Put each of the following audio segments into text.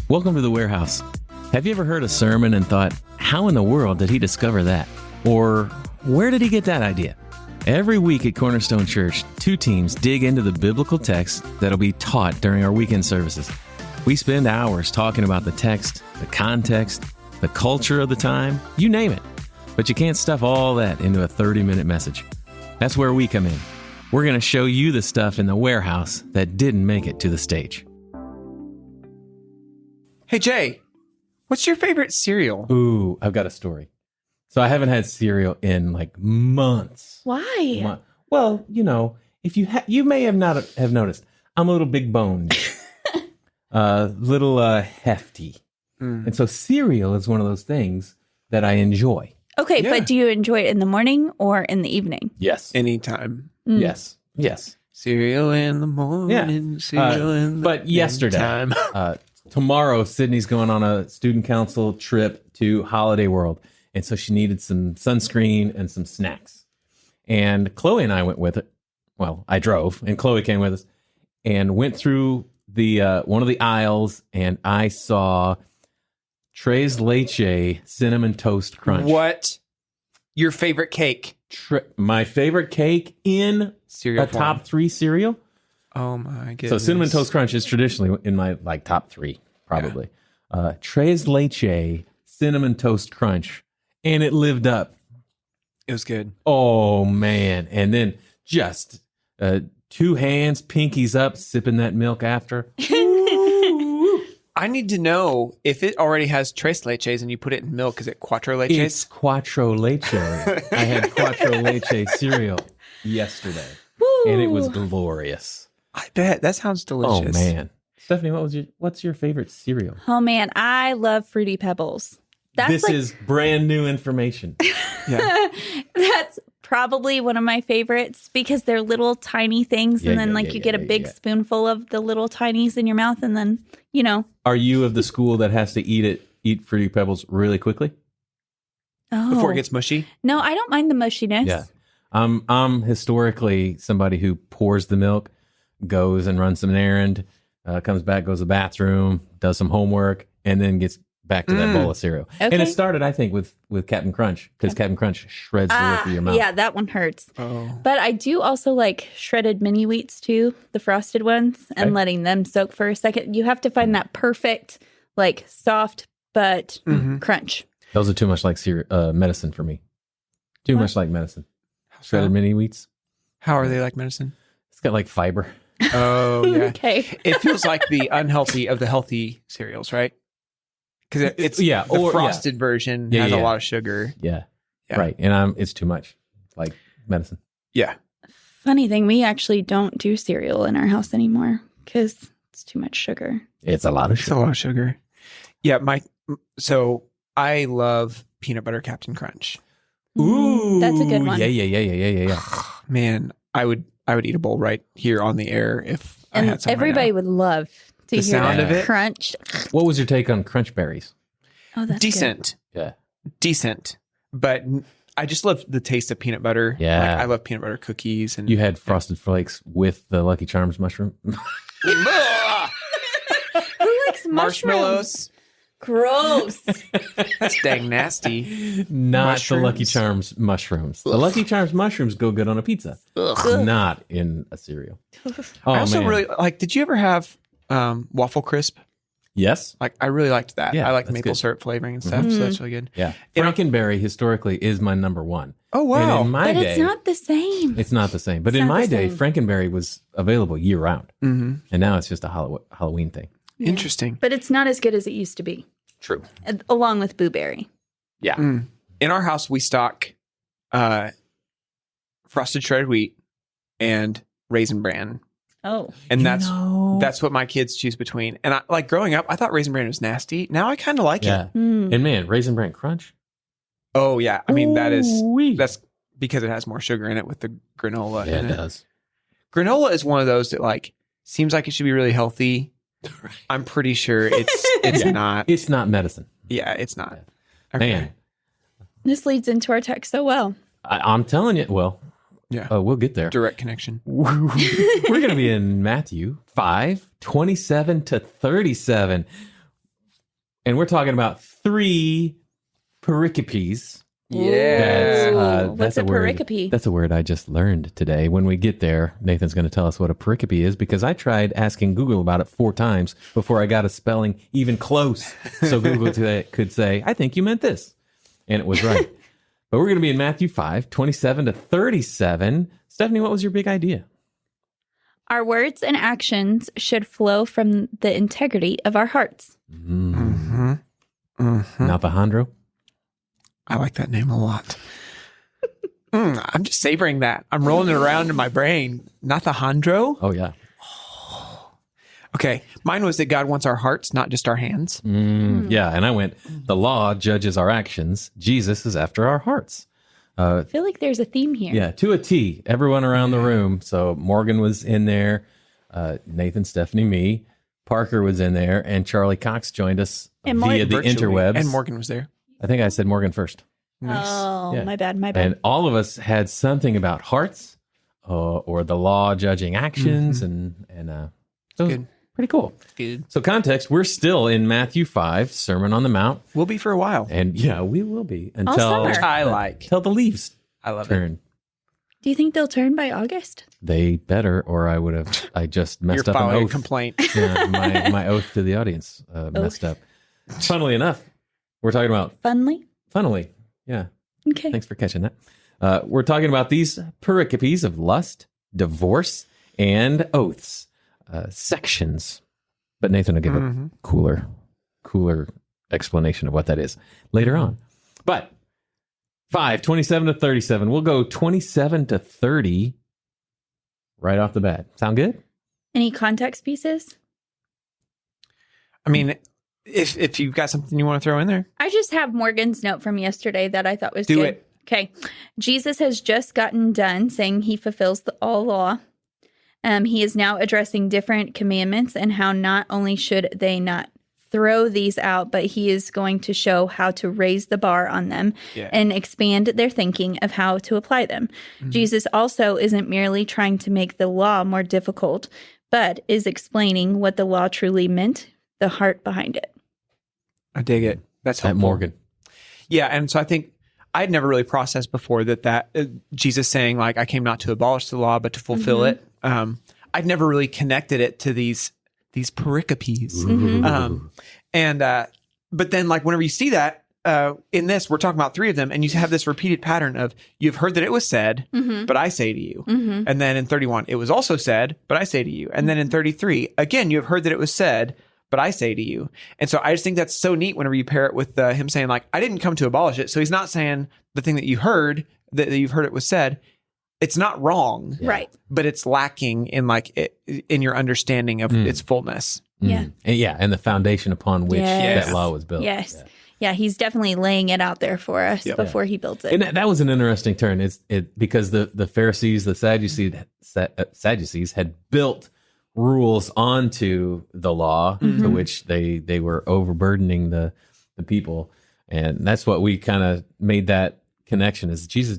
Welcome to the Warehouse. Have you ever heard a sermon and thought, how in the world did he discover that? Or where did he get that idea? Every week at Cornerstone Church, two teams dig into the biblical text that'll be taught during our weekend services. We spend hours talking about the text, the context, the culture of the time, you name it. But you can't stuff all that into a 30-minute message. That's where we come in. We're going to show you the stuff in the warehouse that didn't make it to the stage. Hey, Jay, what's your favorite cereal? Ooh, I've got a story. So I haven't had cereal in like months. Why? Well, you know, if you may have not have noticed, I'm a little big boned, little hefty. And so cereal is one of those things that I enjoy. Okay, Yeah. but do you enjoy it in the morning or in the evening? Yes. Anytime. Yes. Cereal in the morning, cereal in the But yesterday, time. tomorrow, Sydney's going on a student council trip to Holiday World. And so she needed some sunscreen and some snacks. And Chloe and I went with it. Well, I drove and Chloe came with us and went through the one of the aisles and I saw Tres Leche Cinnamon Toast Crunch. What? Your favorite cake? My favorite cake in Cereal a form. top 3 cereal. Oh my goodness. So Cinnamon Toast Crunch is traditionally in my like top 3, probably. Tres Leche Cinnamon Toast Crunch. And it lived up. It was good. Oh, man. And then just 2 hands, pinkies up, sipping that milk after. I need to know if it already has tres leches and you put it in milk. Is it cuatro leches? It's Quattro Leche. I had Quattro Leche cereal yesterday. And it was glorious. I bet. That sounds Oh, delicious. man. Stephanie, what's your favorite cereal? Oh man, I love Fruity Pebbles. That's This is brand new information. Yeah. that's probably one of my favorites because they're little tiny things, and then you get a big spoonful of the little tinies in your mouth, and then Are you of the school that has to eat Fruity Pebbles really quickly? Oh Before it gets mushy? no, I don't mind the mushiness. Yeah. I'm historically somebody who pours the milk, goes and runs an errand, comes back, goes to the bathroom, does some homework, and then gets back to that bowl of cereal. And Okay. it started, I think, with Captain Crunch, because Captain Crunch shreds the roof of your mouth. Yeah, that one hurts. Oh. But I do also like shredded mini wheats too, the frosted ones, and Okay. letting them soak for a second. You have to find that perfect, like soft but crunch. Those are too much like medicine for me. Too much like medicine. Shredded mini wheats. How are they like medicine? It's got like fiber. Oh, yeah. Okay. It feels like the unhealthy of the healthy cereals, right? Because it's Yeah, the frosted version has a lot of sugar. Yeah. Yeah. Right. And it's too much like medicine. Yeah. Funny thing, we actually don't do cereal in our house anymore because it's too much sugar. It's a lot of It's a sugar. lot of sugar. Yeah. So I love peanut butter Captain Crunch. Ooh, That's a good one. Yeah. Man, I would eat a bowl right here on the air if I And had some. everybody right would love to The hear sound that of it? crunch. What was your take on crunch berries? Oh, now. that's Decent. Yeah. Decent. But I just love the taste of peanut butter. Yeah. Like, I love peanut butter cookies. And You had Frosted Flakes with the Lucky Charms mushroom? Ugh! good. Who likes mushrooms? Marshmallows. Gross. That's dang nasty. Not Mushrooms? the Lucky Charms mushrooms. The Lucky Charms mushrooms go good on a pizza. Ugh. Not in a cereal. Oh, I also man. really like. Did you ever have waffle crisp? Yes. Like I really liked that. Yeah, I like that's maple good. syrup flavoring and stuff. So that's really good. Yeah. Frankenberry historically is my number one. Oh wow. And in my But day, it's not the same. it's not the same. But It's in not my the day, same. Frankenberry was available year round. Mm-hmm. And now it's just a Halloween thing. Interesting. But it's not as good as it used to be, True. along with blueberry. Yeah. In our house, we stock frosted shredded wheat and raisin bran, Oh. and that's what my kids choose between. And I like growing up, I thought raisin bran was nasty. Now I kind of like Yeah. it. And man, Raisin Bran Crunch. Oh yeah, I mean Ooh-wee. that's because it has more sugar in it with the granola. Yeah, in it it. does. Granola is one of those that like seems like it should be really healthy. I'm pretty sure it's Yeah. not. It's not medicine. Yeah, it's not. Okay. Man, This leads into our text so well. I'm telling you. Well, Yeah. we'll get there. Direct connection. We're going to be in Matthew 5:27 to 37. And we're talking about 3 pericopes. Yeah. What's a pericope? That's a word I just learned today. When we get there, Nathan's going to tell us what a pericope is, because I tried asking Google about it 4 times before I got a spelling even close. So Google could say, I think you meant this. And it was right. But we're going to be in Matthew 5, 27 to 37. Stephanie, what was your big idea? Our words and actions should flow from the integrity of our hearts. Alejandro? I like that name a lot. I'm just savoring that. I'm rolling it around in my brain. Nathahondro? Oh, yeah. Okay. Mine was that God wants our hearts, not just our hands. Yeah, and I went, the law judges our actions. Jesus is after our hearts. I feel like there's a theme here. Yeah, to a T. Everyone around the room. So Morgan was in there, Nathan, Stephanie, me. Parker was in there, and Charlie Cox joined us And via the Virtually. interwebs. And Morgan was there. I think I said Morgan first. Nice. Oh, Yeah. my bad. And all of us had something about hearts or the law judging actions, and so it was Good. pretty cool. Good. So context, we're still in Matthew 5, Sermon on the Mount. We'll be for a while. And yeah, we will be until summer. I like. until the leaves I love it. turn. Do you think they'll turn by August? They better, or I just messed You're up an filing a oath. complaint. Yeah, my oath to the audience messed up. Funnily enough, we're talking about funnily. Yeah. Okay. Thanks for catching that. We're talking about these pericopes of lust, divorce, and oaths, sections. But Nathan will give a cooler explanation of what that is later on. But 5, 27 to 37. We'll go 27 to 30 right off the bat. Sound good? Any context pieces? I mean, if you've got something you want to throw in there, I just have Morgan's note from yesterday that I thought was do good. it. Okay. Jesus has just gotten done saying he fulfills all law. He is now addressing different commandments and how not only should they not throw these out, but he is going to show how to raise the bar on them and expand their thinking of how to apply them. Jesus also isn't merely trying to make the law more difficult, but is explaining what the law truly meant, the heart behind it. I dig it. That's At helpful. Morgan. Yeah, and so I think I'd never really processed before that Jesus saying, like, I came not to abolish the law, but to fulfill it. I'd never really connected it to these pericopes. But then, like, whenever you see that in this, we're talking about 3 of them, and you have this repeated pattern of, you've heard that it was said, but I say to you. And then in 31, it was also said, but I say to you. And then in 33, again, you have heard that it was said, but I say to you. And so I just think that's so neat whenever you pair it with him saying, like, I didn't come to abolish it. So he's not saying the thing that you heard, that you've heard it was said, it's not wrong. Right. But it's lacking in in your understanding of its fullness. Yeah. And the foundation upon which that law was built. Yes. Yeah, he's definitely laying it out there for us before he builds it. And that was an interesting turn. Because the Pharisees, the Sadducees had built rules onto the law, to which they were overburdening the people. And that's what we kind of made that connection, is Jesus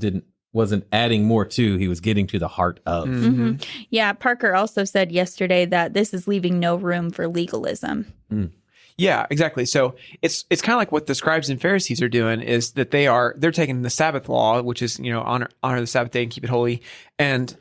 wasn't adding more to, he was getting to the heart of. Yeah, Parker also said yesterday that this is leaving no room for legalism. Yeah, exactly. So it's kind of like what the scribes and Pharisees are doing, is that they're taking the Sabbath law, which is, honor the Sabbath day and keep it holy, and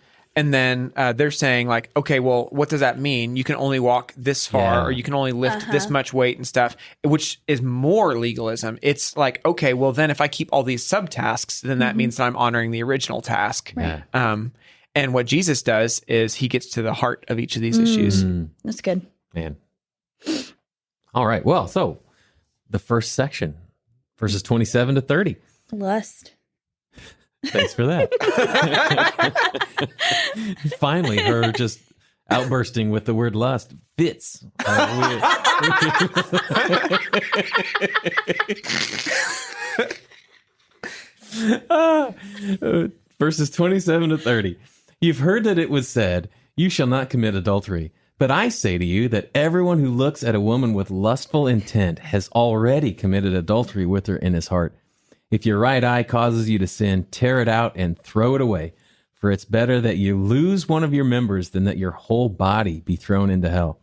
then they're saying, like, okay, well, what does that mean? You can only walk this far, or you can only lift this much weight and stuff, which is more legalism. It's like, okay, well, then if I keep all these subtasks, then that means that I'm honoring the original task. Right. And what Jesus does is he gets to the heart of each of these issues. That's good. Man. All right. Well, so the first section, verses 27 to 30. Lust. Thanks for that. Finally, her just outbursting with the word lust fits. Verses 27 to 30. You've heard that it was said, you shall not commit adultery. But I say to you that everyone who looks at a woman with lustful intent has already committed adultery with her in his heart. If your right eye causes you to sin, tear it out and throw it away. For it's better that you lose one of your members than that your whole body be thrown into hell.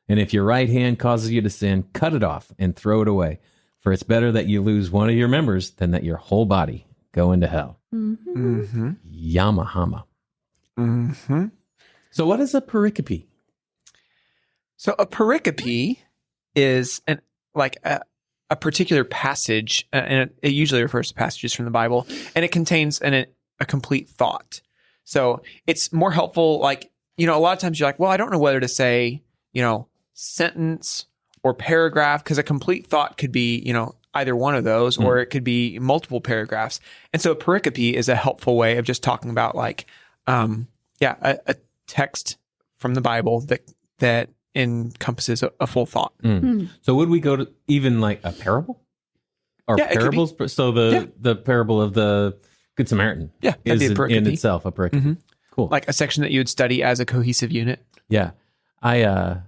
And if your right hand causes you to sin, cut it off and throw it away. For it's better that you lose one of your members than that your whole body go into hell. Mm-hmm. Yamahama. Mm-hmm. So what is a pericope? So a pericope is a particular passage, and it usually refers to passages from the Bible, and it contains a complete thought. So it's more helpful, like, a lot of times you're like, well, I don't know whether to say, sentence or paragraph, because a complete thought could be, either one of those, or it could be multiple paragraphs. And so a pericope is a helpful way of just talking about a text from the Bible that encompasses a full thought. So would we go to even like a parable? Or parables? So the parable of the Good Samaritan is in itself a pericope. Mm-hmm. Cool. Like a section that you would study as a cohesive unit. Yeah. I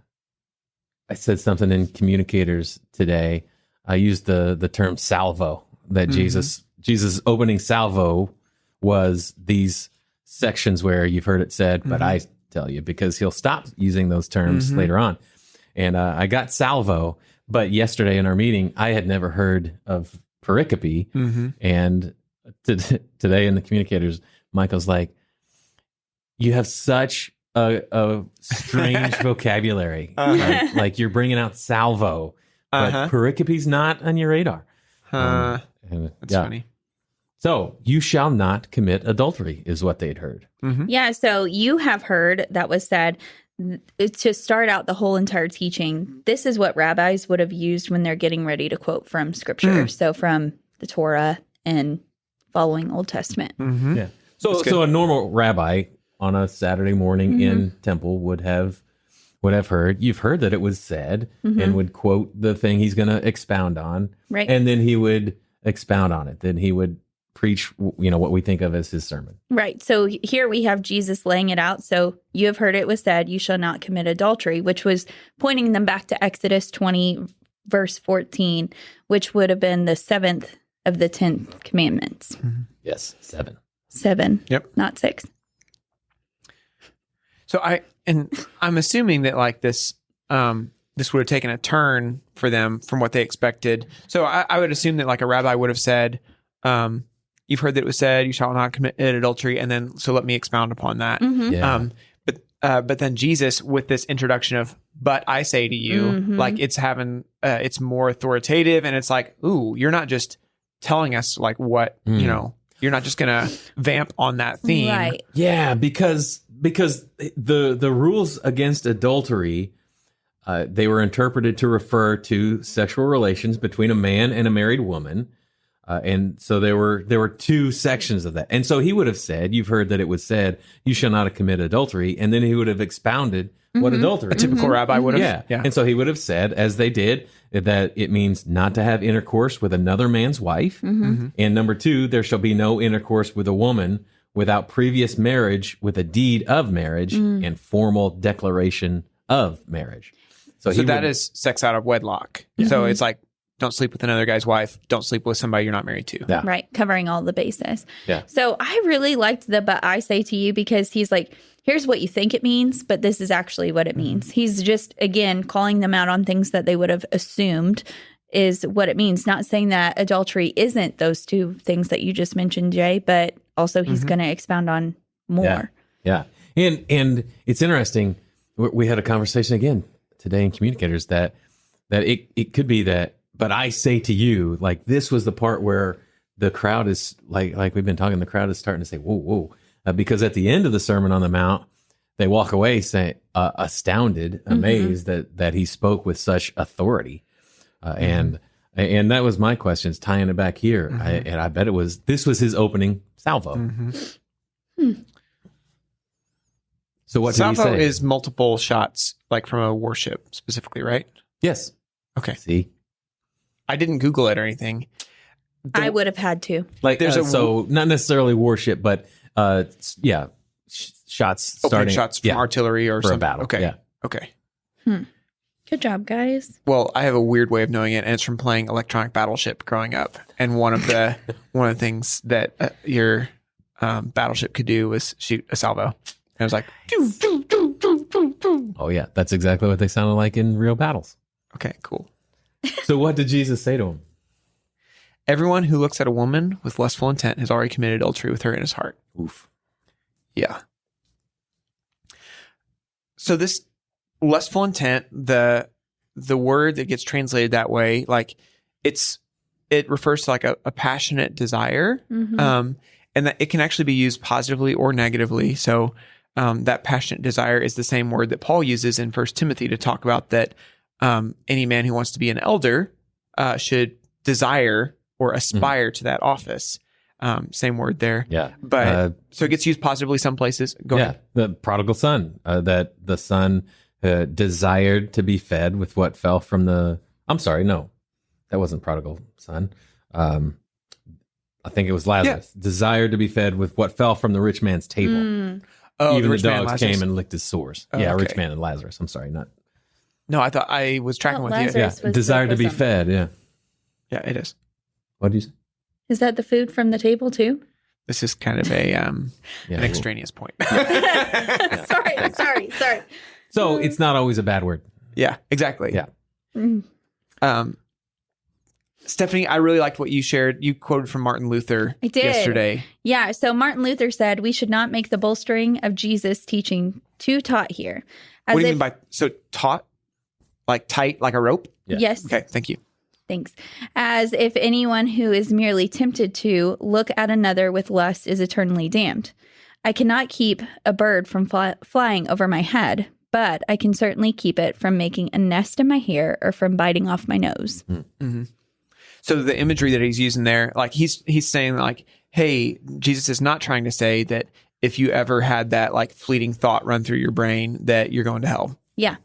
said something in Communicators today. I used the term salvo, that Jesus' opening salvo was these sections where you've heard it said, but I tell you, because he'll stop using those terms later on. And I got salvo, but yesterday in our meeting, I had never heard of pericope. And today in the Communicators, Michael's like, you have such a strange vocabulary. Like you're bringing out salvo, but pericope's not on your radar. That's funny. So you shall not commit adultery is what they'd heard. Yeah, so you have heard that was said to start out the whole entire teaching. This is what rabbis would have used when they're getting ready to quote from scripture. So from the Torah and following Old Testament. Yeah. So a normal rabbi on a Saturday morning in temple would have heard, you've heard that it was said, and would quote the thing he's going to expound on. Right. And then he would expound on it. Then he would preach, what we think of as his sermon. Right. So here we have Jesus laying it out. So you have heard it was said, you shall not commit adultery, which was pointing them back to Exodus 20, verse 14, which would have been the 7th of the 10 commandments. Yes, 7. 7. Yep. Not 6. So I'm assuming that like this would have taken a turn for them from what they expected. So I would assume that like a rabbi would have said, you've heard that it was said, you shall not commit adultery. And then, so let me expound upon that. Yeah. But then Jesus with this introduction of, but I say to you, like it's having, it's more authoritative, and it's like, ooh, you're not just telling us like what, you're not just going to vamp on that theme. Right. Yeah, because the rules against adultery, they were interpreted to refer to sexual relations between a man and a married woman. And so there were two sections of that. And so he would have said, you've heard that it was said, you shall not commit adultery. And then he would have expounded what adultery is. A typical rabbi would have. Yeah. And so he would have said, as they did, that it means not to have intercourse with another man's wife. And number 2, there shall be no intercourse with a woman without previous marriage with a deed of marriage and formal declaration of marriage. So that is sex out of wedlock. So it's like, don't sleep with another guy's wife. Don't sleep with somebody you're not married to. Yeah. Right. Covering all the bases. Yeah. So I really liked the but I say to you, because he's like, here's what you think it means, but this is actually what it means. He's just, again, calling them out on things that they would have assumed is what it means. Not saying that adultery isn't those two things that you just mentioned, Jay, but also he's going to expound on more. Yeah. And it's interesting. We had a conversation again today in Communicators that it could be that, but I say to you, like this was the part where the crowd is like we've been talking, the crowd is starting to say, whoa. Because at the end of the Sermon on the Mount, they walk away saying, astounded, amazed that he spoke with such authority. And that was my question, is tying it back here. And I bet this was his opening salvo. So what did he say? Salvo is multiple shots, like from a worship specifically, right? Yes. Okay. See? I didn't Google it or anything. I would have had to. Like there's so not necessarily worship, but shots opening starting shots from artillery or for something. a battle. Okay. Yeah. Okay. Good job, guys. Well, I have a weird way of knowing it, and it's from playing Electronic Battleship growing up. And one of the things that your battleship could do was shoot a salvo. And I was like, doo, doo, doo, doo, doo, doo. Oh, yeah. That's exactly what they sounded like in real battles. Okay, cool. So what did Jesus say to him? Everyone who looks at a woman with lustful intent has already committed adultery with her in his heart. Oof. Yeah. So this lustful intent, the word that gets translated that way, like it refers to like a passionate desire, and that it can actually be used positively or negatively. So that passionate desire is the same word that Paul uses in 1 Timothy to talk about that any man who wants to be an elder should desire or aspire to that office. Same word there. Yeah. But so it gets used positively some places. Go ahead. The prodigal son, that the son desired to be fed with what fell from the... I'm sorry, no. That wasn't prodigal son. I think it was Lazarus. Yeah. Desired to be fed with what fell from the rich man's table. Oh, even the rich man, dogs Lazarus. came and licked his sores. Oh, yeah, okay. Rich man and Lazarus. I'm sorry, not... No, I thought I was tracking with Lazarus you. was Yeah, desired to be something. fed, yeah. Yeah, it is. What did you say? Is that the food from the table too? This is kind of a an extraneous point. Sorry. So it's not always a bad word. Yeah, exactly. Yeah. Stephanie, I really liked what you shared. You quoted from Martin Luther I did. yesterday. Yeah, so Martin Luther said we should not make the bolstering of Jesus' teaching too taut here. As What do you if- mean by so taut? Like tight, like a rope? Yeah. Yes. Okay, thank you. Thanks. As if anyone who is merely tempted to look at another with lust is eternally damned. I cannot keep a bird from flying over my head, but I can certainly keep it from making a nest in my hair or from biting off my nose. Mm-hmm. So the imagery that he's using there, like he's saying like, hey, Jesus is not trying to say that if you ever had that like fleeting thought run through your brain that you're going to hell. Yeah.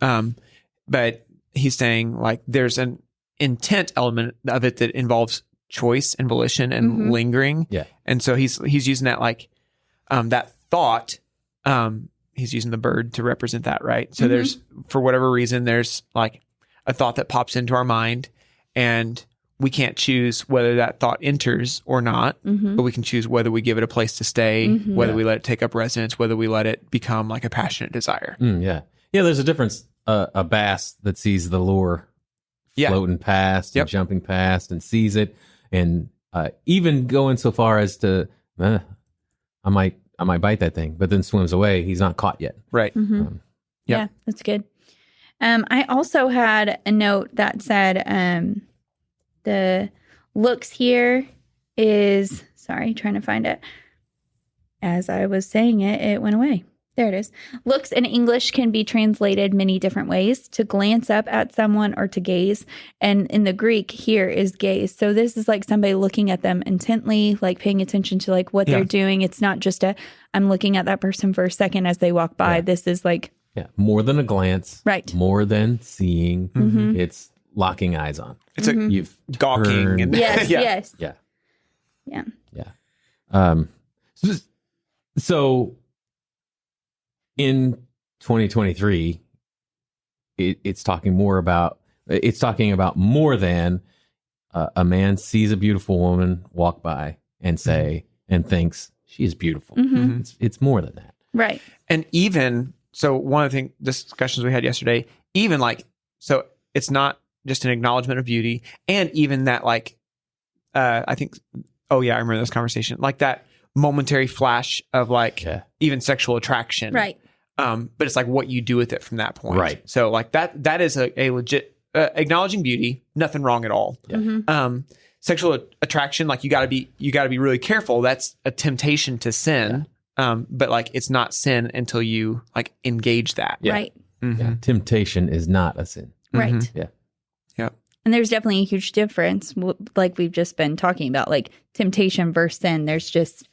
But he's saying like there's an intent element of it that involves choice and volition and lingering. Yeah. And so he's using that like that thought. He's using the bird to represent that, right? So there's, for whatever reason, there's like a thought that pops into our mind, and we can't choose whether that thought enters or not, but we can choose whether we give it a place to stay, whether we let it take up residence, whether we let it become like a passionate desire. Yeah. There's a difference. A bass that sees the lure floating past and jumping past and sees it, and even going so far as to, I might bite that thing, but then swims away. He's not caught yet. Right. Yeah, that's good. I also had a note that said the looks here is, sorry, trying to find it. As I was saying it, it went away. There it is. Looks in English can be translated many different ways: to glance up at someone or to gaze. And in the Greek, here is gaze. So this is like somebody looking at them intently, like paying attention to like what they're doing. It's not just I'm looking at that person for a second as they walk by. This is like... Yeah, more than a glance. Right. More than seeing. It's locking eyes on. It's You've gawking. turned- And Yes, yes. Yeah. So in 2023, it's talking about more than a man sees a beautiful woman walk by and say and thinks she is beautiful. It's more than that. Right. And even, so one of the discussions we had yesterday, even like, so it's not just an acknowledgement of beauty, and even that like, I think, I remember this conversation, like that momentary flash of like even sexual attraction. Right. But it's like what you do with it from that point. Right. So like that is a legit, acknowledging beauty, nothing wrong at all. Yeah. Sexual attraction, like you gotta be really careful. That's a temptation to sin. But like it's not sin until you like engage that. Yeah. Right. Yeah. Temptation is not a sin. Right. Yeah. Yeah. And there's definitely a huge difference, like we've just been talking about, like temptation versus sin. There's just,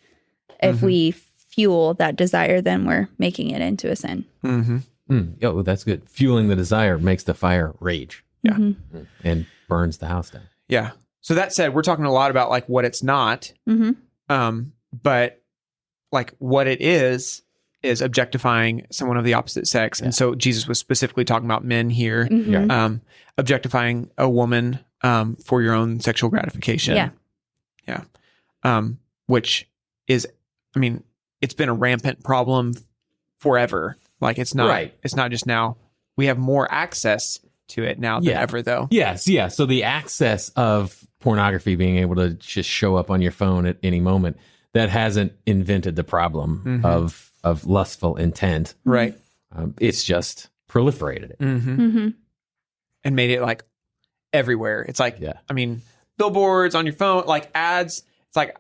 if we fuel that desire, then we're making it into a sin. Oh, that's good. Fueling the desire makes the fire rage. Yeah. And burns the house down. Yeah. So that said, we're talking a lot about like what it's not. But like what it is objectifying someone of the opposite sex. And so Jesus was specifically talking about men here, objectifying a woman for your own sexual gratification. Which is, I mean, it's been a rampant problem forever. Like it's not, Right. it's not just now. We have more access to it now than ever, though. Yes, yeah. So the access of pornography being able to just show up on your phone at any moment, that hasn't invented the problem of lustful intent. Right. It's just proliferated it. And made it like everywhere. It's like, I mean, billboards on your phone, like ads. It's like,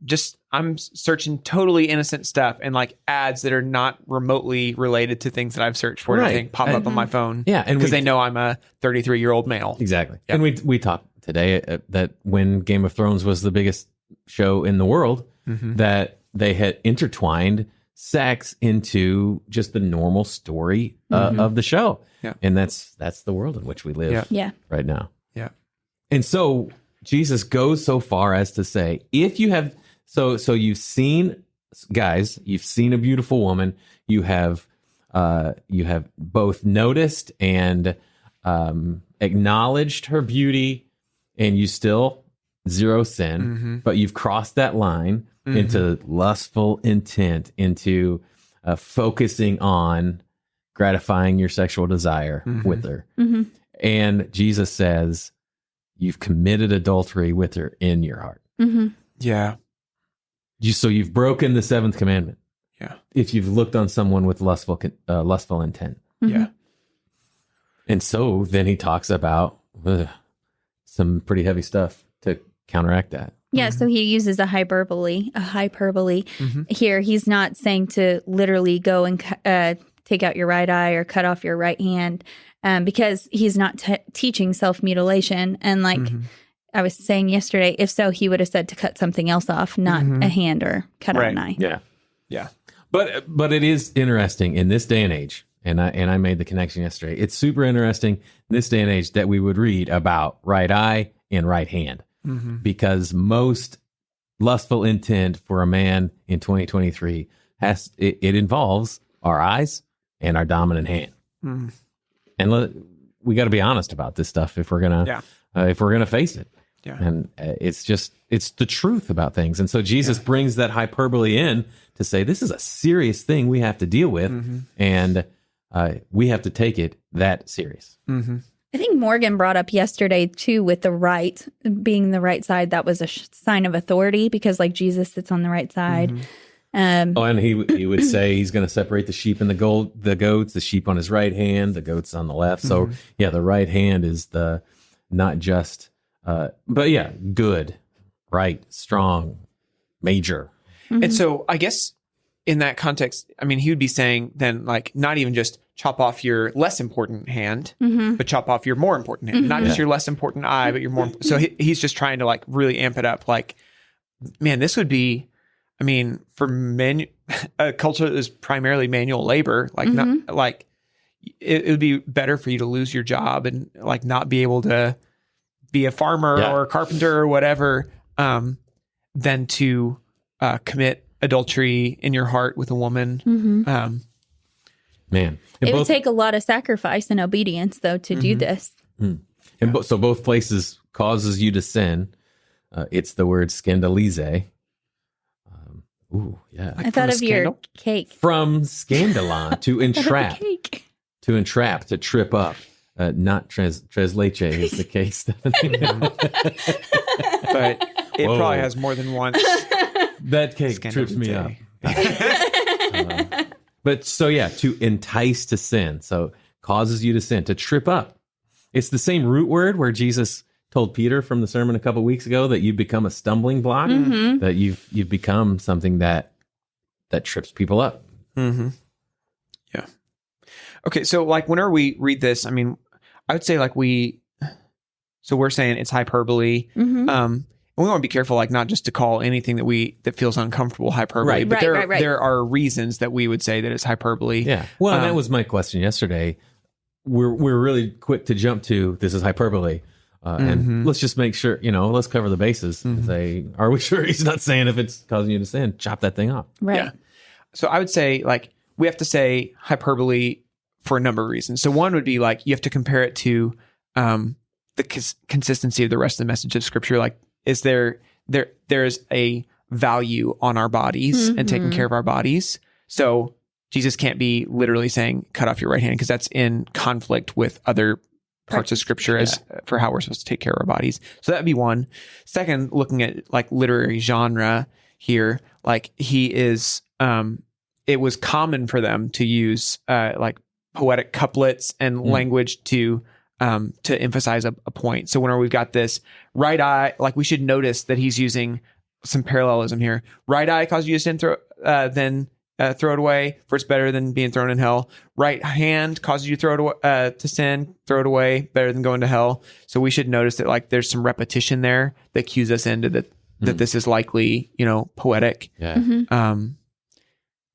just I'm searching totally innocent stuff, and like ads that are not remotely related to things that I've searched for. Anything pop up on my phone. Yeah, and because they know I'm a 33-year-old male. Exactly. Yeah. And we talked today that when Game of Thrones was the biggest show in the world, that they had intertwined sex into just the normal story of the show. Yeah. And that's the world in which we live right now. Yeah. And so Jesus goes so far as to say, if you have, so you've seen, guys, you've seen a beautiful woman, you have both noticed and acknowledged her beauty, and you still zero sin, but you've crossed that line into lustful intent, into focusing on gratifying your sexual desire with her. And Jesus says, you've committed adultery with her in your heart. Yeah. So you've broken the seventh commandment. Yeah. If you've looked on someone with lustful intent. Yeah. Mm-hmm. And so then he talks about some pretty heavy stuff to counteract that. Yeah, so he uses a hyperbole. Here, he's not saying to literally go and take out your right eye or cut off your right hand, because he's not teaching self-mutilation. And like I was saying yesterday, if so, he would have said to cut something else off, not a hand or cut out an eye. Yeah. Yeah. But it is interesting in this day and age, and I made the connection yesterday. It's super interesting in this day and age that we would read about right eye and right hand. Because most lustful intent for a man in 2023 it involves our eyes and our dominant hand. And we got to be honest about this stuff if we're gonna face it. Yeah. And it's the truth about things. And so Jesus brings that hyperbole in to say this is a serious thing we have to deal with, and we have to take it that serious. I think Morgan brought up yesterday, too, with the right, being the right side, that was a sign of authority, because like Jesus sits on the right side. And he would say he's going to separate the sheep and the goats, the sheep on his right hand, the goats on the left. So the right hand is the not just, good, right, strong, major. And so I guess in that context, I mean, he would be saying then, like, not even just chop off your less important hand, but chop off your more important hand. Not just your less important eye, but your more. So he's just trying to like really amp it up. Like, man, this would be, I mean, for a culture that is primarily manual labor, like not like it would be better for you to lose your job and like not be able to be a farmer or a carpenter or whatever, than to commit adultery in your heart with a woman. Man, it would take a lot of sacrifice and obedience, though, to do this. And so both places causes you to sin. It's the word scandalize. I thought of your cake. From scandalon, to entrap. To entrap, to trip up. Not tres leche is the case, Stephanie. But it probably has more than one. That cake trips me up. But so to entice to sin. So causes you to sin, to trip up. It's the same root word where Jesus told Peter from the sermon a couple of weeks ago that you become a stumbling block, that you've become something that trips people up. Yeah. Okay, so like whenever we read this, I mean, I would say like so we're saying it's hyperbole. And we want to be careful, like not just to call anything that feels uncomfortable hyperbole, but there are reasons that we would say that it's hyperbole. Yeah. Well, that was my question yesterday. We're really quick to jump to this is hyperbole, and let's just make sure let's cover the bases. And say, are we sure he's not saying if it's causing you to sin, chop that thing off? Right. Yeah. So I would say like we have to say hyperbole for a number of reasons. So one would be like you have to compare it to the consistency of the rest of the message of Scripture. Like, is there's a value on our bodies and taking care of our bodies. So Jesus can't be literally saying cut off your right hand because that's in conflict with other parts of scripture as for how we're supposed to take care of our bodies. So that'd be one. Second, looking at like literary genre here, like he is, it was common for them to use like poetic couplets and language to emphasize a point. So whenever we've got this right eye, like we should notice that he's using some parallelism here. Right eye causes you to sin, throw it away, for it's better than being thrown in hell. Right hand causes you to throw it away, to sin, throw it away, better than going to hell. So we should notice that like there's some repetition there that cues us into that this is likely, poetic. Yeah.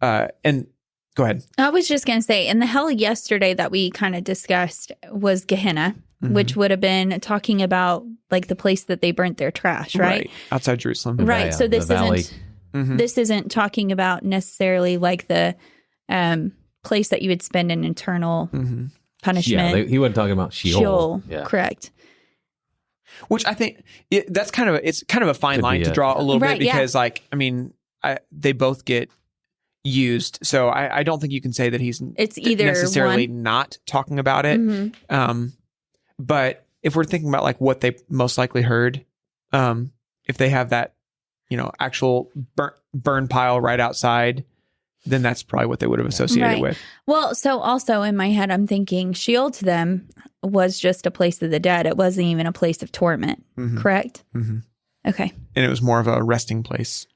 And go ahead. I was just going to say, in the hell yesterday that we kind of discussed was Gehenna, which would have been talking about like the place that they burnt their trash, right? Outside Jerusalem. Right. So this valley. isn't this isn't talking about necessarily like the place that you would spend an eternal punishment. Yeah, he wasn't talking about Sheol. Yeah. Correct. Which I think it's kind of a fine line to draw a little bit because they both get used. So I don't think you can say that it's either necessarily not talking about it. But if we're thinking about like what they most likely heard, if they have that, actual burn pile right outside, then that's probably what they would have associated with. Well, so also in my head, I'm thinking Sheol to them was just a place of the dead. It wasn't even a place of torment, correct? Okay. And it was more of a resting place.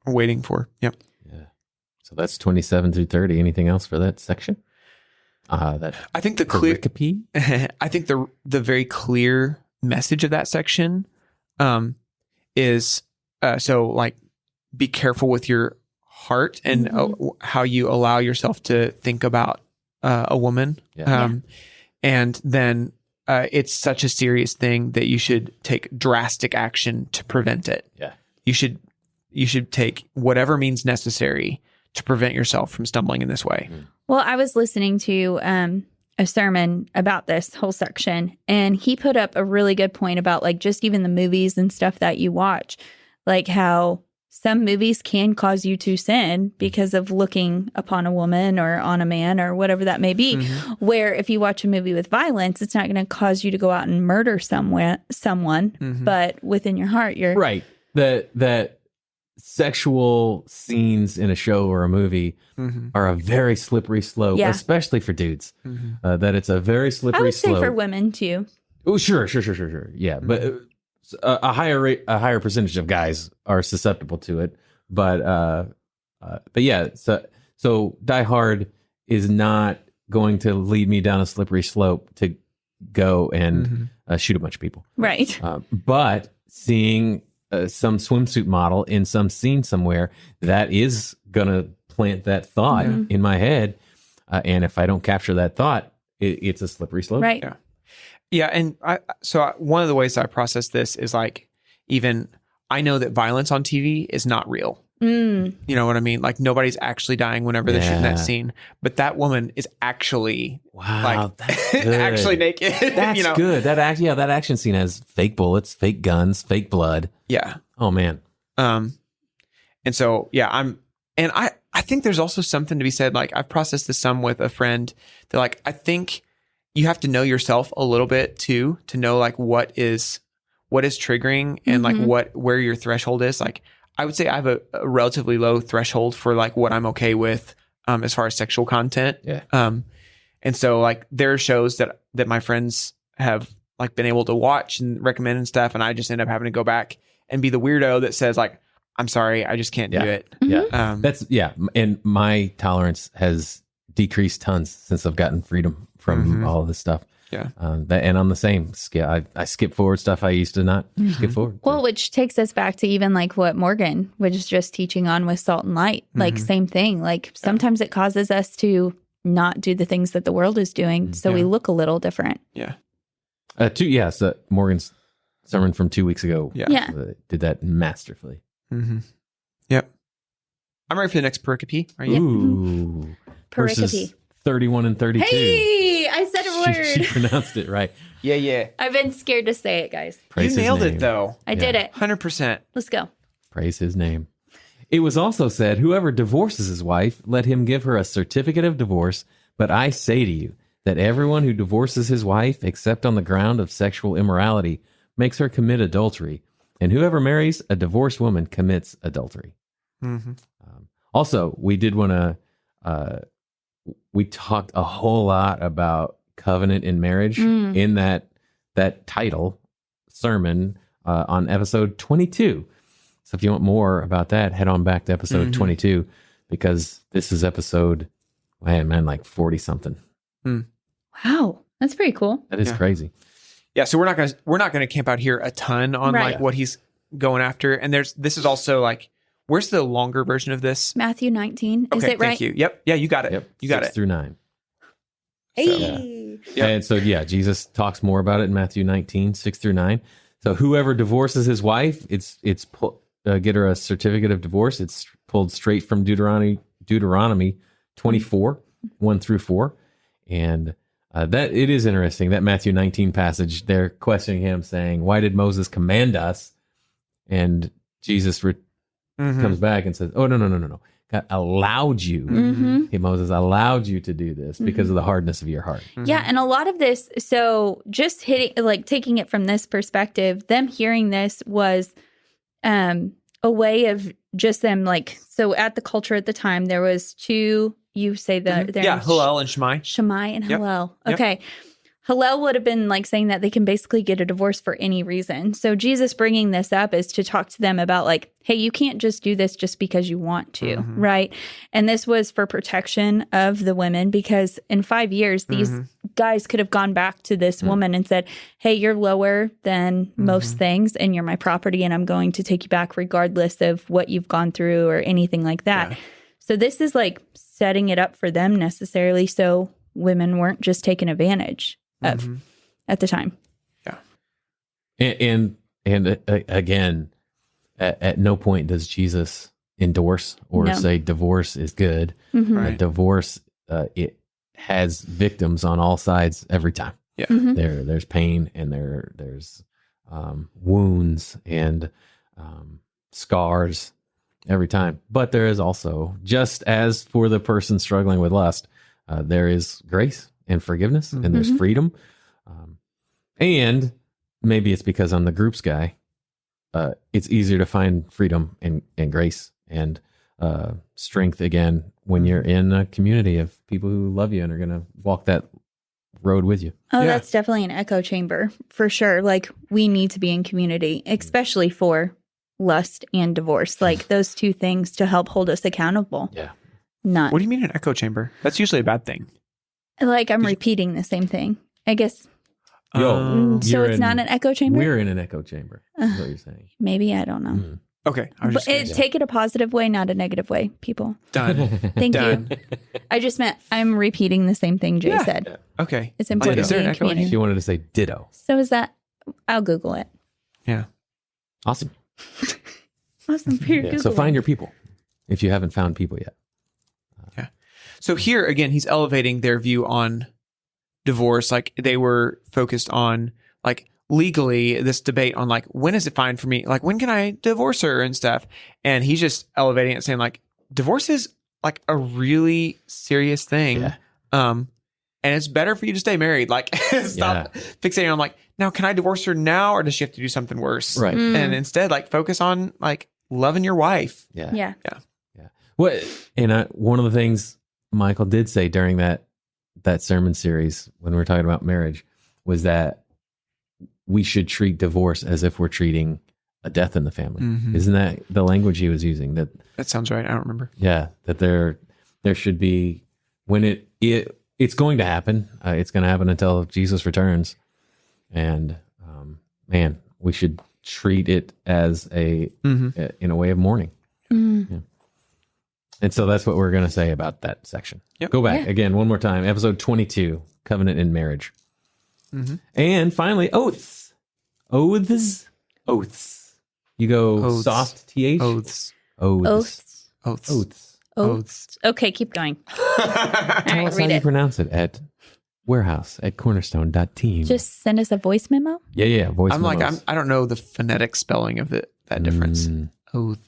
Waiting for. Yep. Yeah. So that's 27 through 30. Anything else for that section? I think I think the very clear message of that section is so like be careful with your heart and how you allow yourself to think about a woman. And then it's such a serious thing that you should take drastic action to prevent it. Yeah. You should take whatever means necessary to prevent yourself from stumbling in this way. Well, I was listening to a sermon about this whole section, and he put up a really good point about like just even the movies and stuff that you watch, like how some movies can cause you to sin because of looking upon a woman or on a man or whatever that may be. Where if you watch a movie with violence, it's not going to cause you to go out and murder someone, but within your heart, you're right. That sexual scenes in a show or a movie are a very slippery slope, especially for dudes. That it's a very slippery I would slope. say for women too. Oh, sure. Yeah, but a higher percentage of guys are susceptible to it. But yeah, so Die Hard is not going to lead me down a slippery slope to go and shoot a bunch of people. Right. But seeing some swimsuit model in some scene somewhere, that is going to plant that thought in my head. And if I don't capture that thought, it's a slippery slope. Right. Yeah. And one of the ways I process this is like, even I know that violence on TV is not real. You know what I mean? Like nobody's actually dying whenever they're shooting that scene, but that woman is actually that's good. actually naked. That's good. That action scene has fake bullets, fake guns, fake blood. Yeah. Oh man. And so I think there's also something to be said. Like I've processed this some with a friend that like I think you have to know yourself a little bit too to know like what is triggering and like where your threshold is. Like I would say I have a relatively low threshold for like what I'm okay with as far as sexual content. Yeah. And so like there are shows that my friends have like been able to watch and recommend and stuff, and I just end up having to go back and be the weirdo that says like, I'm sorry, I just can't do it. Yeah. And my tolerance has decreased tons since I've gotten freedom from all of this stuff. Yeah. And on the same scale, I skip forward stuff I used to not skip forward. Well, which takes us back to even like what Morgan was just teaching on with Salt and Light. Like same thing. Like sometimes it causes us to not do the things that the world is doing. So we look a little different. Yeah. So Morgan's sermon from 2 weeks ago. Yeah. Did that masterfully. Yep. I'm ready for the next pericope. Are you? Ooh. Verses 31 and 32. Hey, I said a word. She pronounced it right. Yeah. I've been scared to say it, guys. Praise you nailed his name. it though. I did it. 100%. Let's go. Praise his name. It was also said, whoever divorces his wife, let him give her a certificate of divorce. But I say to you that everyone who divorces his wife, except on the ground of sexual immorality, makes her commit adultery. And whoever marries a divorced woman commits adultery. Mm-hmm. Also, we did want to, we talked a whole lot about covenant in marriage in that title sermon on episode 22. So if you want more about that, head on back to episode 22, because this is episode, like 40 something. Wow, that's pretty cool. That is crazy. Yeah, so we're not gonna camp out here a ton on like what he's going after. And this is also like, where's the longer version of this? Matthew 19. Okay, Is it right? Thank you. Yep. Yeah, you got it. Yep. You got 6 it. through 9. Hey. Yep. And so, Jesus talks more about it in Matthew 19, 6 through 9. So whoever divorces his wife, it's get her a certificate of divorce. It's pulled straight from Deuteronomy 24, 1 through 4. And that it is interesting, that Matthew 19 passage, they're questioning him, saying, why did Moses command us? And Jesus comes back and says, oh, no. God allowed you. Hey, Moses allowed you to do this because of the hardness of your heart. Yeah, and a lot of this, so just taking it from this perspective, them hearing this was a way of just them so at the culture at the time, there was two, you say that. Hillel and Shammai. Shammai and Yep. Hillel. Yep. Okay. Hillel would have been saying that they can basically get a divorce for any reason. So Jesus bringing this up is to talk to them about hey, you can't just do this just because you want to, right? And this was for protection of the women, because in 5 years, these guys could have gone back to this woman and said, hey, you're lower than most things and you're my property and I'm going to take you back regardless of what you've gone through or anything like that. Yeah. So this is setting it up for them necessarily so women weren't just taken advantage of at the time. Yeah. And again, at no point does Jesus endorse or say divorce is good. Right. Divorce, it has victims on all sides every time. Yeah. There's pain and there's wounds and scars every time. But there is also, just as for the person struggling with lust, there is grace and forgiveness, and there's freedom. And maybe it's because I'm the groups guy. It's easier to find freedom and grace and strength again when you're in a community of people who love you and are going to walk that road with you. Oh, that's definitely an echo chamber for sure. We need to be in community, especially for lust and divorce. Those two things to help hold us accountable. Yeah. What do you mean an echo chamber? That's usually a bad thing. I'm repeating the same thing, I guess. So it's not an echo chamber? We're in an echo chamber, is what you're saying. Maybe, I don't know. Okay. Take it a positive way, not a negative way, people. Done. Thank you. I just meant I'm repeating the same thing Jay said. Yeah. Okay. It's important Is there to be an in echo? community. She wanted to say ditto. So is that, I'll Google it. Yeah. Awesome. Awesome. For your So Google find it. your people if you haven't found people yet. So here again, he's elevating their view on divorce. They were focused on legally this debate on when is it fine for me? When can I divorce her and stuff? And he's just elevating it, saying divorce is a really serious thing. Yeah. And it's better for you to stay married. Stop fixating on now, can I divorce her now, or does she have to do something worse? Right. And instead focus on loving your wife. Yeah. Yeah. What? And one of the things Michael did say during that sermon series when we were talking about marriage was that we should treat divorce as if we're treating a death in the family. Isn't that the language he was using? That sounds right. I don't remember. Yeah, that there should be, when it's going to happen. It's going to happen until Jesus returns, and man, we should treat it as in a way of mourning. Yeah. And so that's what we're going to say about that section. Yep. Go back again one more time. Episode 22, Covenant in Marriage. And finally, oaths. Oaths. You go Oaths. soft TH. Oaths. Oaths. Okay, keep going. Tell right, us how read you it. pronounce it at warehouse@cornerstone.team. Just send us a voice memo. Yeah. Voice I'm memos. I don't know the phonetic spelling of that difference. Oath.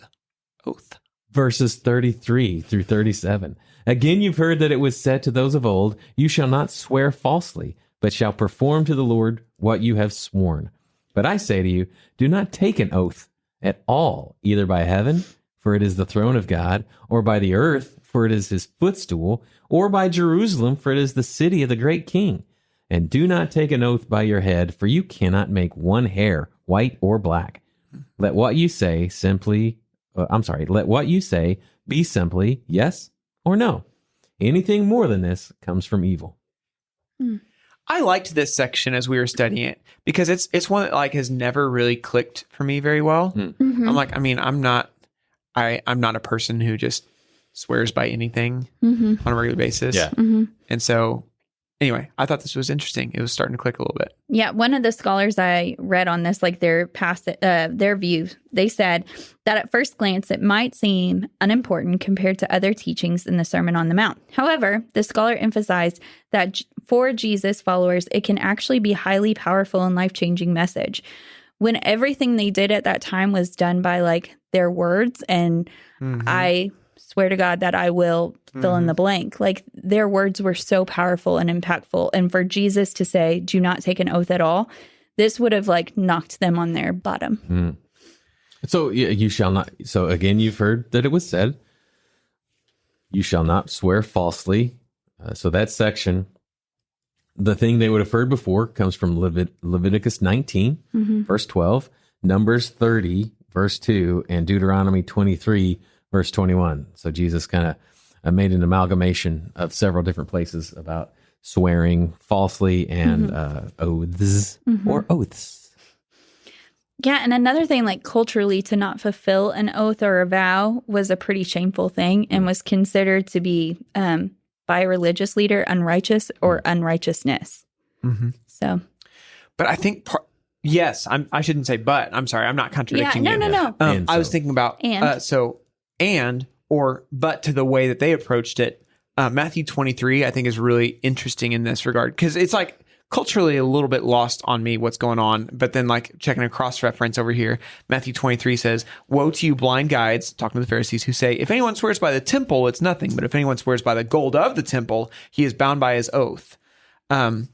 verses 33 through 37. Again, you've heard that it was said to those of old, you shall not swear falsely, but shall perform to the Lord what you have sworn. But I say to you, do not take an oath at all, either by heaven, for it is the throne of God, or by the earth, for it is his footstool, or by Jerusalem, for it is the city of the great king. And do not take an oath by your head, for you cannot make one hair white or black. Let what you say let what you say be simply yes or no. Anything more than this comes from evil. I liked this section as we were studying it because it's one that like has never really clicked for me very well. I'm like, I mean, I'm not a person who just swears by anything on a regular basis. Yeah. And so anyway, I thought this was interesting. It was starting to click a little bit. Yeah, one of the scholars I read on this, like their view, they said that at first glance it might seem unimportant compared to other teachings in the Sermon on the Mount. However, the scholar emphasized that for Jesus followers, it can actually be highly powerful and life-changing message. When everything they did at that time was done by like their words, and I swear to God that I will fill in the blank. Like their words were so powerful and impactful. And for Jesus to say, do not take an oath at all, this would have like knocked them on their bottom. So you shall not. So again, you've heard that it was said, you shall not swear falsely. So that section, the thing they would have heard before comes from Leviticus 19, verse 12, Numbers 30, verse 2, and Deuteronomy 23, verse 21. So Jesus kind of made an amalgamation of several different places about swearing falsely and oaths or oaths. Yeah, and another thing, like culturally, to not fulfill an oath or a vow was a pretty shameful thing and was considered to be, by a religious leader, unrighteous or unrighteousness. So, but I think I shouldn't say but. I'm sorry, I'm not contradicting you. No. I was thinking about but to the way that they approached it. Matthew 23, I think, is really interesting in this regard because it's like culturally a little bit lost on me what's going on. But then like checking a cross reference over here, Matthew 23 says, woe to you blind guides, talking to the Pharisees, who say, if anyone swears by the temple, it's nothing. But if anyone swears by the gold of the temple, he is bound by his oath. And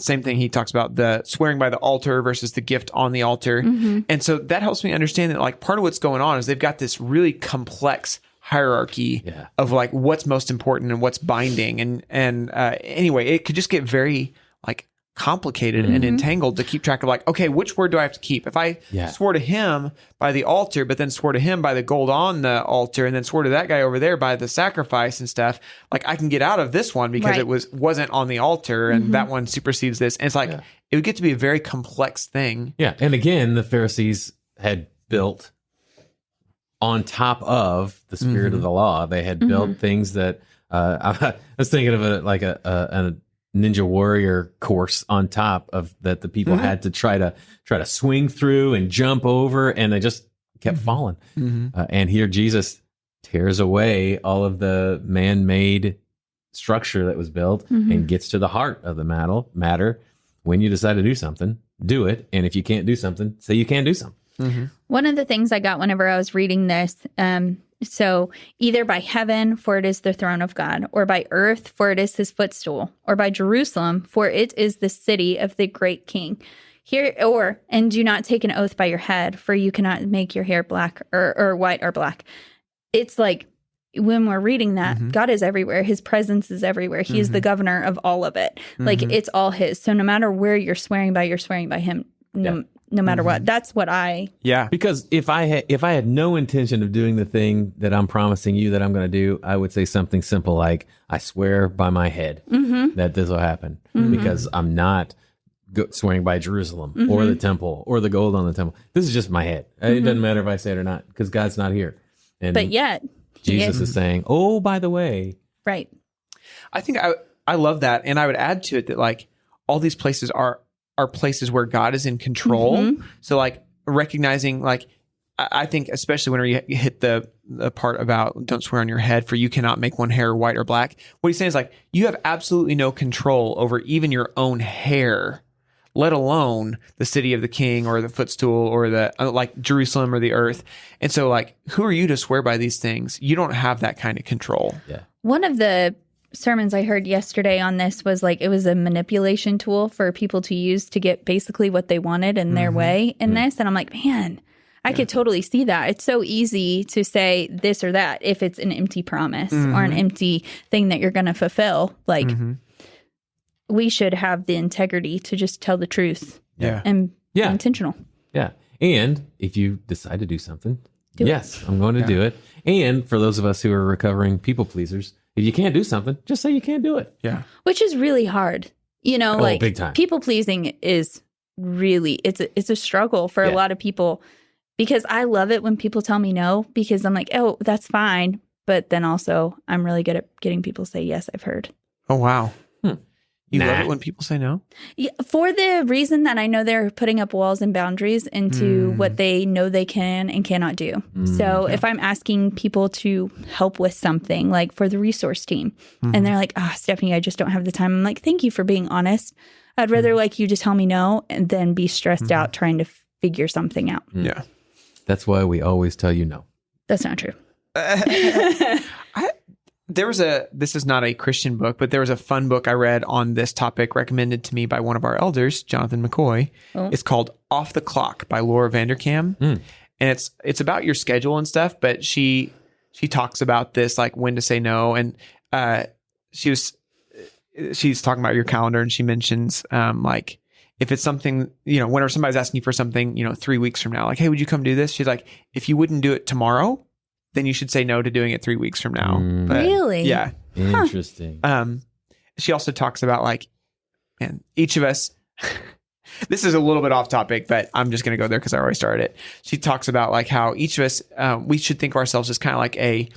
same thing, he talks about the swearing by the altar versus the gift on the altar. And so that helps me understand that like part of what's going on is they've got this really complex hierarchy of like what's most important and what's binding. And anyway, it could just get very like complicated and entangled to keep track of like, okay, which word do I have to keep? If I swore to him by the altar, but then swore to him by the gold on the altar, and then swore to that guy over there by the sacrifice and stuff, like I can get out of this one because it wasn't on the altar, and that one supersedes this. And it's like it would get to be a very complex thing. Yeah. And again, the Pharisees had built on top of the spirit of the law. They had built things that I was thinking of a Ninja Warrior course on top of that the people had to try to swing through and jump over, and they just kept falling. And here Jesus tears away all of the man-made structure that was built and gets to the heart of the matter. When you decide to do something, do it. And if you can't do something, say you can't do something. One of the things I got whenever I was reading this, so either by heaven, for it is the throne of God, or by earth, for it is his footstool, or by Jerusalem, for it is the city of the great king. And do not take an oath by your head, for you cannot make your hair black or white or black. It's like when we're reading that, God is everywhere. His presence is everywhere. He is the governor of all of it. Like it's all his. So no matter where you're swearing by him. No matter what. That's what because if I had no intention of doing the thing that I'm promising you that I'm going to do, I would say something simple like, I swear by my head that this will happen, because I'm not swearing by Jerusalem or the temple or the gold on the temple. This is just my head. It doesn't matter if I say it or not, because God's not here. But yet Jesus is saying, oh, by the way. Right. I think I love that. And I would add to it that like all these places are places where God is in control. So like recognizing, like, I think especially whenever you hit the part about don't swear on your head, for you cannot make one hair white or black. What he's saying is like, you have absolutely no control over even your own hair. let alone the city of the king or the footstool or the like Jerusalem or the earth. And so like, who are you to swear by these things? You don't have that kind of control. Yeah. One of the sermons I heard yesterday on this was like, it was a manipulation tool for people to use to get basically what they wanted in their way in this. And I'm like, man, I could totally see that. It's so easy to say this or that if it's an empty promise or an empty thing that you're going to fulfill. Like, we should have the integrity to just tell the truth and be intentional. Yeah. And if you decide to do something, Do it. yes, I'm going to do it. And for those of us who are recovering people pleasers, if you can't do something, just say you can't do it. Yeah. Which is really hard. You know, like big time. People pleasing is really, it's a struggle for a lot of people, because I love it when people tell me no, because I'm like, oh, that's fine. But then also I'm really good at getting people to say, yes, I've heard. Oh, wow. You Nah. love it when people say no? Yeah, for the reason that I know they're putting up walls and boundaries into what they know they can and cannot do. So if I'm asking people to help with something, like for the resource team, and they're like, Stephanie, I just don't have the time. I'm like, thank you for being honest. I'd rather like you to tell me no and then be stressed out trying to figure something out. Yeah. That's why we always tell you no. That's not true. This is not a Christian book, but there was a fun book I read on this topic recommended to me by one of our elders, Jonathan McCoy. Oh. It's called Off the Clock by Laura Vanderkam. And it's about your schedule and stuff, but she talks about this, like when to say no. And she's talking about your calendar, and she mentions like, if it's something, whenever somebody's asking you for something, 3 weeks from now, like, hey, would you come do this? She's like, if you wouldn't do it tomorrow, then you should say no to doing it 3 weeks from now. But, Really? yeah. Interesting. She also talks about like, man, each of us, this is a little bit off topic, but I'm just going to go there because I already started it. She talks about like how each of us, we should think of ourselves as kind of like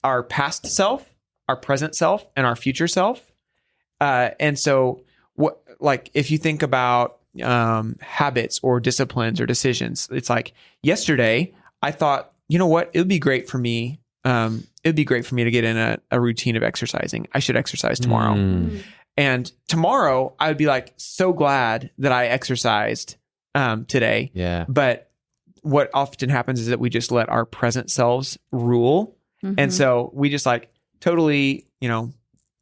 our past self, our present self, and our future self. And so what, like if you think about habits or disciplines or decisions, it's like yesterday I thought, you know what, it would be great for me. It'd be great for me to get in a routine of exercising. I should exercise tomorrow. And tomorrow I would be like, so glad that I exercised today. Yeah. But what often happens is that we just let our present selves rule. And so we just like totally,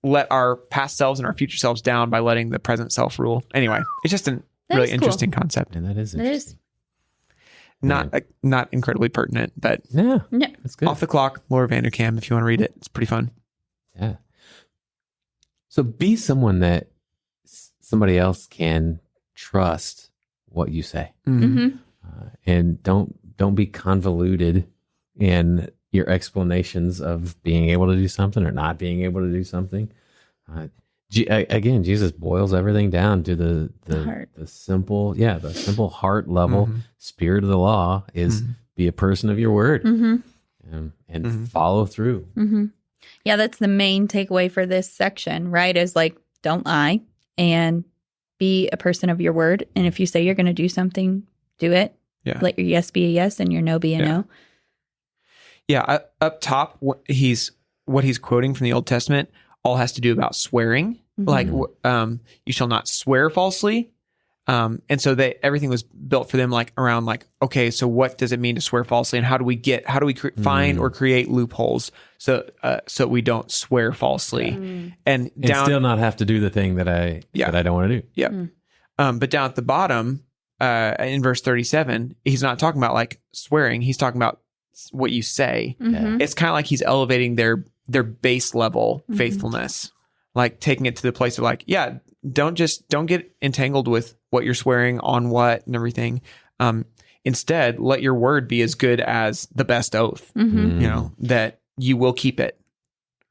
let our past selves and our future selves down by letting the present self rule. Anyway, it's just a really interesting concept. And that is It interesting. is. Not incredibly pertinent, but Yeah. No. That's good. Off the Clock, Laura Vanderkam, if you want to read it. It's pretty fun. Yeah. So be someone that somebody else can trust what you say, and don't be convoluted in your explanations of being able to do something or not being able to do something. Again, Jesus boils everything down to the heart. the simple heart level. Spirit of the law is be a person of your word and follow through. Yeah, that's the main takeaway for this section, right? Is like, don't lie and be a person of your word. And if you say you're going to do something, do it. Yeah. Let your yes be a yes and your no be a no. Yeah. Up top, what he's quoting from the Old Testament all has to do about swearing. Like, you shall not swear falsely. And so everything was built for them like around like, okay, so what does it mean to swear falsely, and how do we find or create loopholes so we don't swear falsely and still not have to do the thing that I don't want to do. Yeah. But down at the bottom, in verse 37, he's not talking about like swearing. He's talking about what you say. It's kind of like he's elevating their base level faithfulness, like taking it to the place of like, don't get entangled with what you're swearing on what and everything. Instead, let your word be as good as the best oath, that you will keep it.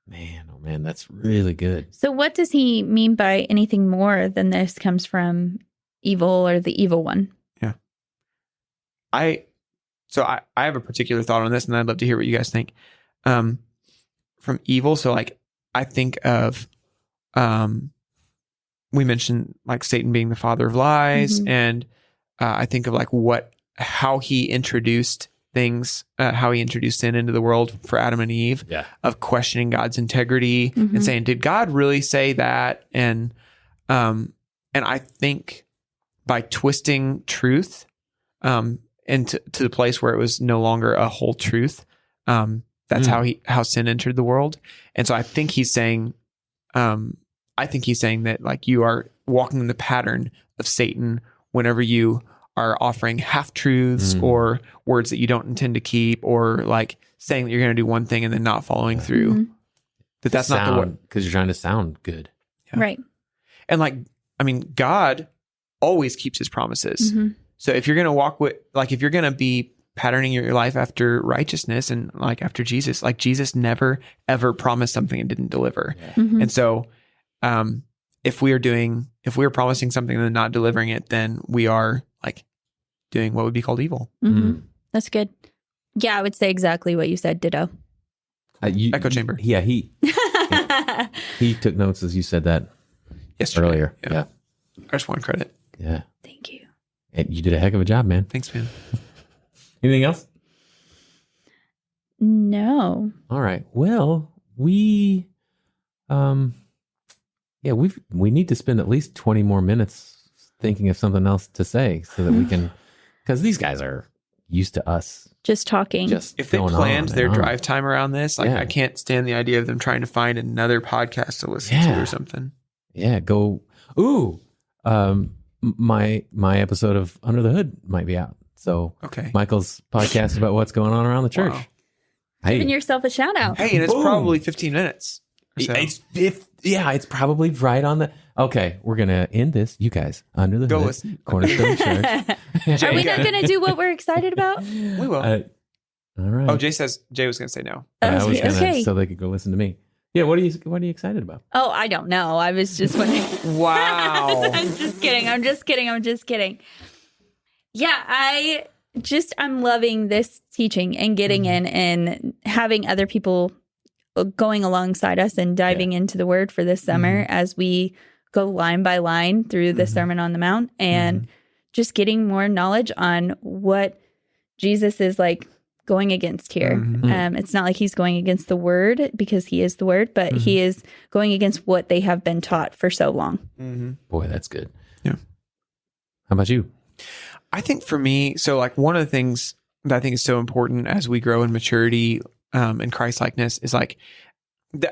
Man, oh man, that's really good. So what does he mean by anything more than this comes from evil or the evil one? Yeah. I have a particular thought on this, and I'd love to hear what you guys think. From evil, so like I think of we mentioned like Satan being the father of lies, and I think of like how he introduced things, how he introduced sin into the world for Adam and Eve, of questioning God's integrity and saying, did God really say that? And I think by twisting truth into to the place where it was no longer a whole truth, that's how sin entered the world. And so I think he's saying that like you are walking in the pattern of Satan whenever you are offering half truths or words that you don't intend to keep, or like saying that you're going to do one thing and then not following through. That's not the way, because you're trying to sound good. Yeah. Right. And like, I mean, God always keeps his promises. So if you're going to walk with, like, if you're going to be patterning your life after righteousness and like after Jesus, like Jesus never, ever promised something and didn't deliver. And so, if we are promising something and then not delivering it, then we are like doing what would be called evil. That's good. Yeah, I would say exactly what you said. Ditto. Echo chamber. Yeah, he took notes as you said that Yesterday. earlier. Yeah. I just want credit. Yeah. Thank you. And you did a heck of a job, man. Thanks, man. Anything else? No. All right. Well, we need to spend at least 20 more minutes thinking of something else to say so that we can, because these guys are used to us Just talking. If they going planned on their and on. drive time around this, like I can't stand the idea of them trying to find another podcast to listen to or something. Yeah, go. Ooh, my episode of Under the Hood might be out. So Okay. Michael's podcast about what's going on around the church. Wow. Hey, Giving yourself a shout out. Hey, and it's Boom. probably 15 minutes. So. it's probably right on the. Okay, we're gonna end this. You guys, Under the Go Hood, listen. Cornerstone Church. Are we not going to do what we're excited about? We will. All right. Oh, Jay was going to say no. I was gonna, Okay. so they could go listen to me. Yeah, what are you excited about? Oh, I don't know. I was just wondering. Wow. I'm just kidding. Yeah, I'm loving this teaching and getting in and having other people going alongside us and diving into the word for this summer as we go line by line through the Sermon on the Mount and just getting more knowledge on what Jesus is like going against here. It's not like he's going against the word because he is the word, but he is going against what they have been taught for so long. Boy, that's good. Yeah. How about you? I think for me, so like one of the things that I think is so important as we grow in maturity and Christ-likeness is like,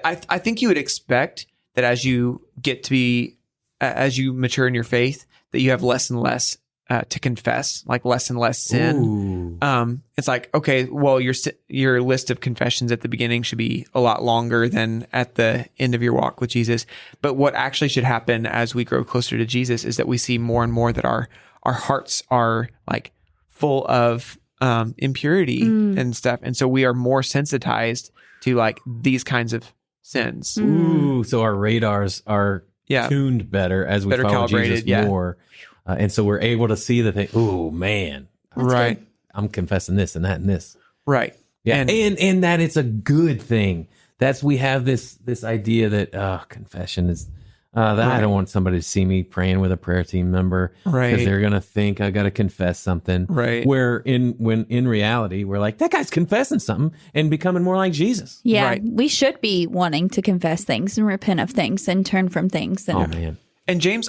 I think you would expect that as you get to be, as you mature in your faith, that you have less and less to confess, like less and less sin. Ooh. It's like, okay, well, your list of confessions at the beginning should be a lot longer than at the end of your walk with Jesus. But what actually should happen as we grow closer to Jesus is that we see more and more that our hearts are like full of impurity and stuff. And so we are more sensitized to like these kinds of sins. Ooh, so our radars are tuned better as we Better follow calibrated, Jesus more. And so we're able to see the thing. Oh, man. Right. I'm confessing this and that and this. Right. Yeah. And that it's a good thing. We have this idea that confession is that I don't want somebody to see me praying with a prayer team member, Right. Because they're gonna think I got to confess something, Right. Where in reality we're like, that guy's confessing something and becoming more like Jesus. Yeah, Right. we should be wanting to confess things and repent of things and turn from things. And Oh man, And James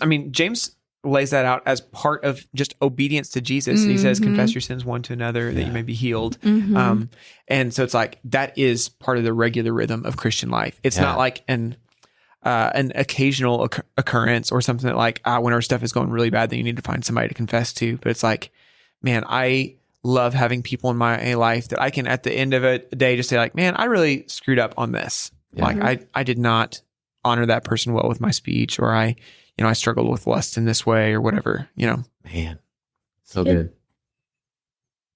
lays that out as part of just obedience to Jesus. He says, confess your sins one to another that you may be healed. And so it's like, that is part of the regular rhythm of Christian life. It's not like an occasional occurrence or something that like, when our stuff is going really bad, then you need to find somebody to confess to. But it's like, man, I love having people in my life that I can, at the end of a day, just say like, man, I really screwed up on this. Yeah. Like I did not honor that person well with my speech, or I struggled with lust in this way or whatever, man, so good.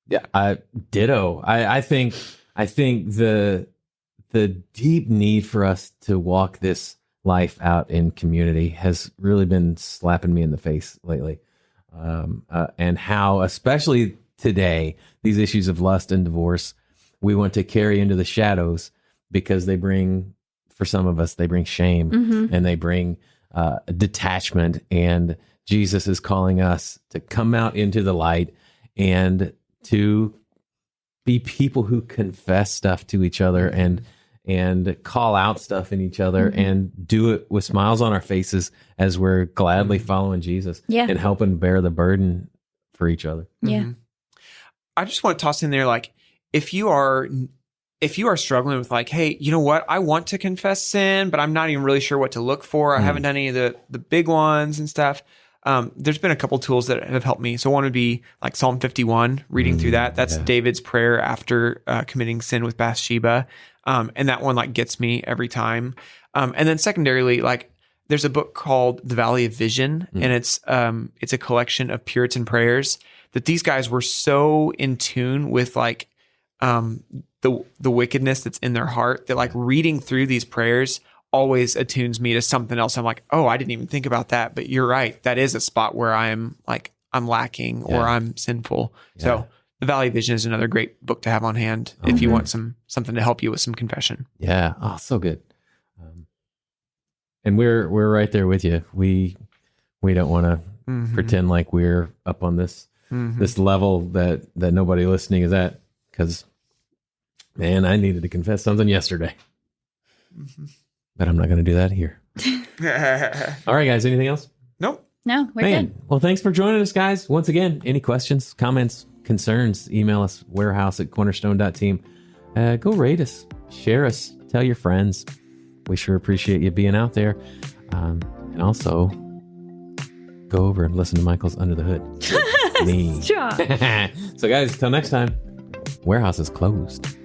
Yeah, ditto. I think the deep need for us to walk this life out in community has really been slapping me in the face lately, and how, especially today, these issues of lust and divorce, we want to carry into the shadows because for some of us, they bring shame and they bring detachment. And Jesus is calling us to come out into the light and to be people who confess stuff to each other and and call out stuff in each other and do it with smiles on our faces as we're gladly following Jesus and helping bear the burden for each other. Yeah. I just want to toss in there, like, if you are struggling with like, hey, you know what? I want to confess sin, but I'm not even really sure what to look for. I haven't done any of the big ones and stuff. There's been a couple tools that have helped me. So one would be like Psalm 51, reading through that. That's David's prayer after committing sin with Bathsheba. And that one like gets me every time. And then secondarily, like there's a book called The Valley of Vision, and it's a collection of Puritan prayers that these guys were so in tune with like the wickedness that's in their heart that like reading through these prayers always attunes me to something else. I'm like, oh, I didn't even think about that, but you're right. That is a spot where I'm lacking or I'm sinful. Yeah. So The Valley of Vision is another great book to have on hand if you want something to help you with some confession. Yeah. Oh, so good. And we're right there with you. We don't want to pretend like we're up on this level that nobody listening is at, because man, I needed to confess something yesterday. But I'm not going to do that here. All right, guys. Anything else? Nope. No, we're good. Well, thanks for joining us, guys. Once again, any questions, comments, concerns, email us, warehouse@cornerstone.team. Go rate us, share us, tell your friends. We sure appreciate you being out there. And also, go over and listen to Michael's Under the Hood. Stop. So, guys, till next time, Warehouse is closed.